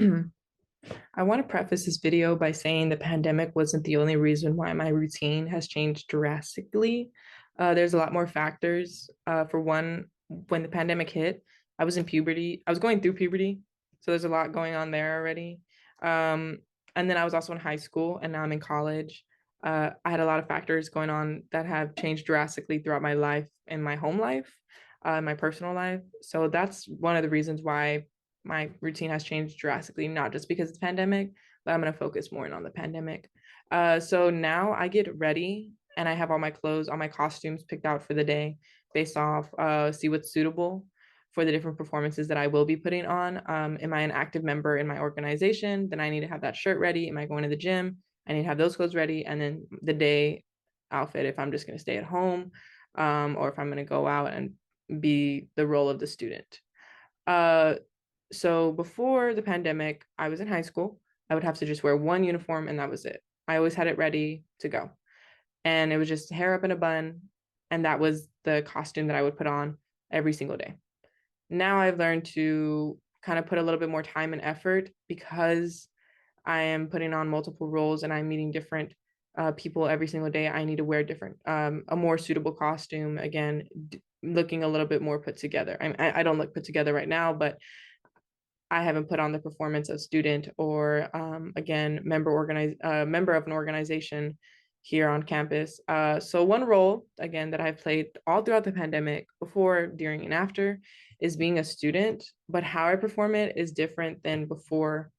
I want to preface this video by saying the pandemic wasn't the only reason why my routine has changed drastically. There's a lot more factors. For one, when the pandemic hit, I was in puberty. I was going through puberty, so there's a lot going on there already. Um, and then I was also in high school, and now I'm in college. I had a lot of factors going on that have changed drastically throughout my life and my home life, my personal life. So that's one of the reasons why my routine has changed drastically, not just because it's pandemic, but I'm going to focus more in on the pandemic. So now I get ready and I have all my clothes, all my costumes picked out for the day based off see what's suitable for the different performances that I will be putting on. Am I an active member in my organization? Then I need to have that shirt ready. Am I going to the gym? I need to have those clothes ready. And then the day outfit, if I'm just going to stay at home, or if I'm going to go out and be the role of the student. Uh, so before the pandemic, I was in high school. I would have to just wear one uniform and that was it. I always had it ready to go. And it was just hair up in a bun. And that was the costume that I would put on every single day. Now I've learned to kind of put a little bit more time and effort because I am putting on multiple roles and I'm meeting different people every single day. I need to wear different, a more suitable costume. Again, looking a little bit more put together. I don't look put together right now, but I haven't put on the performance of student or again member of an organization here on campus. So one role again that I've played all throughout the pandemic, before, during, and after, is being a student. But how I perform it is different than before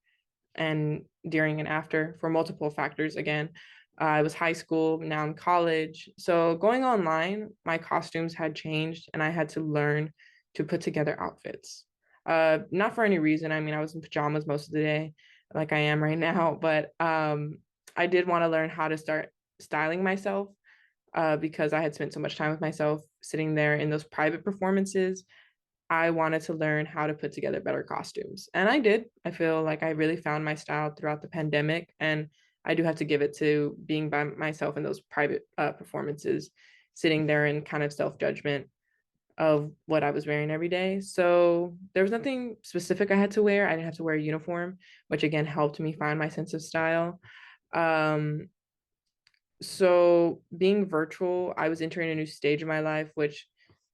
and during and after for multiple factors. Again, I was high school, now I'm college. So going online, my costumes had changed and I had to learn to put together outfits. Not for any reason. I mean, I was in pajamas most of the day, like I am right now, but I did want to learn how to start styling myself because I had spent so much time with myself sitting there in those private performances. I wanted to learn how to put together better costumes. And I did. I feel like I really found my style throughout the pandemic. And I do have to give it to being by myself in those private performances, sitting there in kind of self judgment of what I was wearing every day. So there was nothing specific I had to wear. I didn't have to wear a uniform, which again helped me find my sense of style. Um, so being virtual, I was entering a new stage of my life, which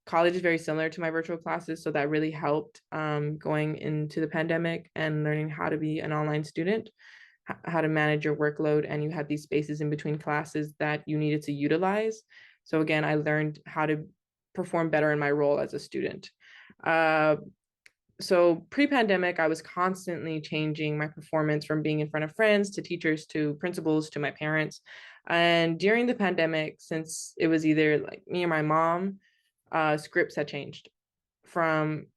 college is very similar to my virtual classes. So that really helped going into the pandemic and learning how to be an online student, how to manage your workload. And you had these spaces in between classes that you needed to utilize. So again, I learned how to perform better in my role as a student. Uh, so pre-pandemic, I was constantly changing my performance from being in front of friends to teachers to principals to my parents. And during the pandemic, since it was either like me or my mom, scripts had changed from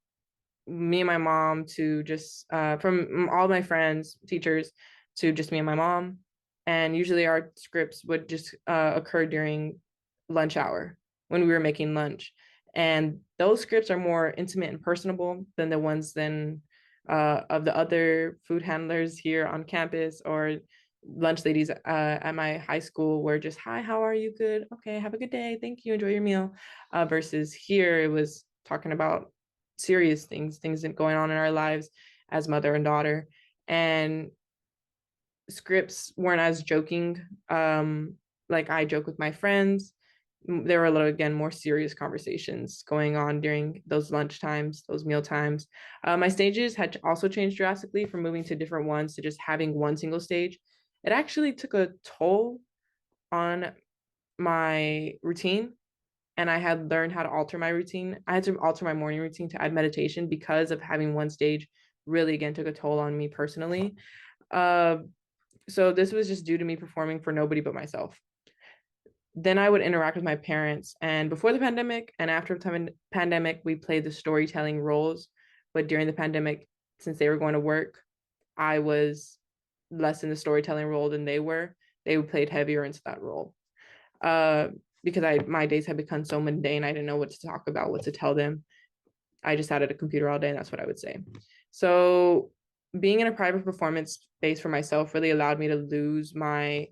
me and my mom to just from all my friends, teachers, to just me and my mom. And usually our scripts would just occur during lunch hour when we were making lunch. And those scripts are more intimate and personable than the ones then of the other food handlers here on campus or lunch ladies at my high school were just, hi, how are you? Good. Okay, have a good day. Thank you. Enjoy your meal. Versus here, it was talking about serious things, things that going on in our lives as mother and daughter. And scripts weren't as joking. Like I joke with my friends. There were a little, again, more serious conversations going on during those lunch times, those meal times. My stages had also changed drastically from moving to different ones to just having one single stage. It actually took a toll on my routine and I had learned how to alter my routine. I had to alter my morning routine to add meditation because of having one stage really again took a toll on me personally. Uh, so this was just due to me performing for nobody but myself. Then I would interact with my parents, and before the pandemic and after the pandemic, we played the storytelling roles. But during the pandemic, since they were going to work, I was less in the storytelling role than they were. They played heavier into that role. Uh, because my days had become so mundane, I didn't know what to talk about, what to tell them. I just sat at a computer all day, and that's what I would say. So being in a private performance space for myself really allowed me to lose my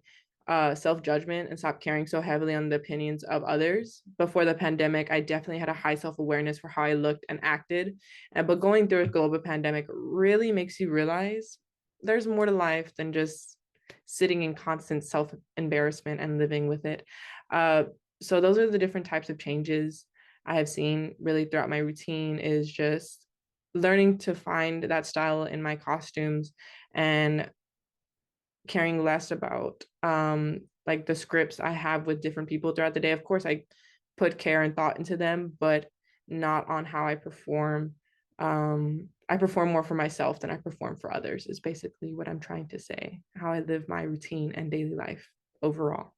self-judgment and stop caring so heavily on the opinions of others. Before the pandemic, I definitely had a high self-awareness for how I looked and acted. But going through a global pandemic really makes you realize there's more to life than just sitting in constant self-embarrassment and living with it. Uh, so those are the different types of changes I have seen really throughout my routine, is just learning to find that style in my costumes and caring less about like the scripts I have with different people throughout the day. Of course, I put care and thought into them, but not on how I perform. I perform more for myself than I perform for others, is basically what I'm trying to say. How I live my routine and daily life overall.